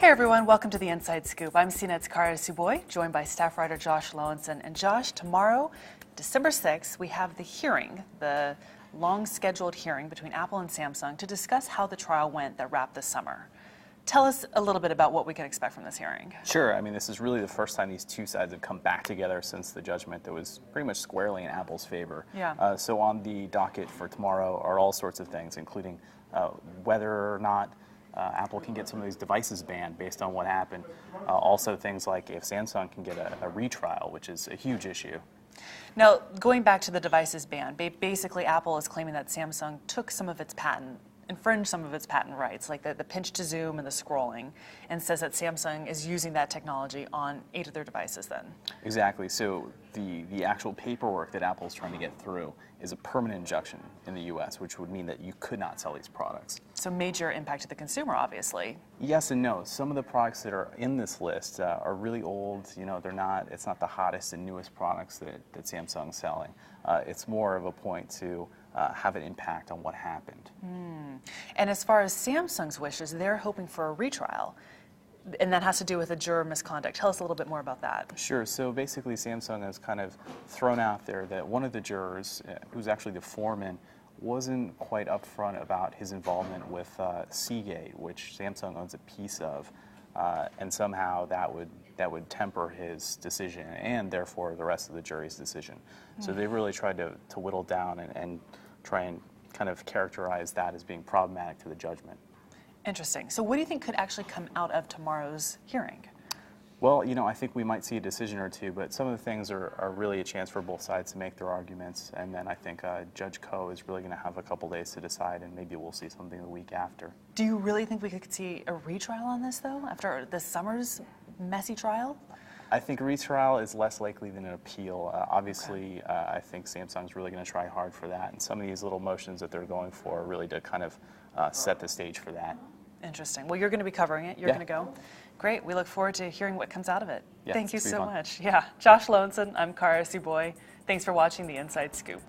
Hey everyone, welcome to the Inside Scoop. I'm CNET's Kara Suboy, joined by staff writer Josh Lowenson. And Josh, tomorrow, December 6th, we have the hearing, the long-scheduled hearing between Apple and Samsung to discuss how the trial went that wrapped this summer. Tell us a little bit about what we can expect from this hearing. Sure. I mean, this is really the first time these two sides have come back together since the judgment that was pretty much squarely in Apple's favor. Yeah. So on the docket for tomorrow are all sorts of things, including whether or not Apple can get some of these devices banned based on what happened. Also things like if Samsung can get a retrial, which is a huge issue. Now, going back to the devices ban, basically Apple is claiming that Samsung took some of its infringed some of its patent rights, like the pinch to zoom and the scrolling, and says that Samsung is using that technology on 8 of their devices then. Exactly. So the actual paperwork that Apple's trying to get through is a permanent injunction in the U.S., which would mean that you could not sell these products. So major impact to the consumer, obviously. Yes and no. Some of the products that are in this list are really old. You know, it's not the hottest and newest products that Samsung's selling. It's more of a point to have an impact on what happened. And as far as Samsung's wishes, they're hoping for a retrial. And that has to do with a juror misconduct. Tell us a little bit more about that. Sure. So basically, Samsung has kind of thrown out there that one of the jurors, who's actually the foreman, wasn't quite upfront about his involvement with Seagate, which Samsung owns a piece of, and somehow that would temper his decision and therefore the rest of the jury's decision. So they really tried to whittle down and try and kind of characterize that as being problematic to the judgment. Interesting. So what do you think could actually come out of tomorrow's hearing? Well, you know, I think we might see a decision or two, but some of the things are really a chance for both sides to make their arguments, and then I think Judge Koh is really going to have a couple days to decide, and maybe we'll see something the week after. Do you really think we could see a retrial on this, though, after this summer's messy trial? I think a retrial is less likely than an appeal. Obviously, I think Samsung's really going to try hard for that, and some of these little motions that they're going for are really to kind of set the stage for that. Interesting. Well, you're going to be covering it. You're going to go. Great. We look forward to hearing what comes out of it. Yeah, Thank you so fun. much. Yeah. Josh Lowenson, I'm Kara Suboy. Thanks for watching the Inside Scoop.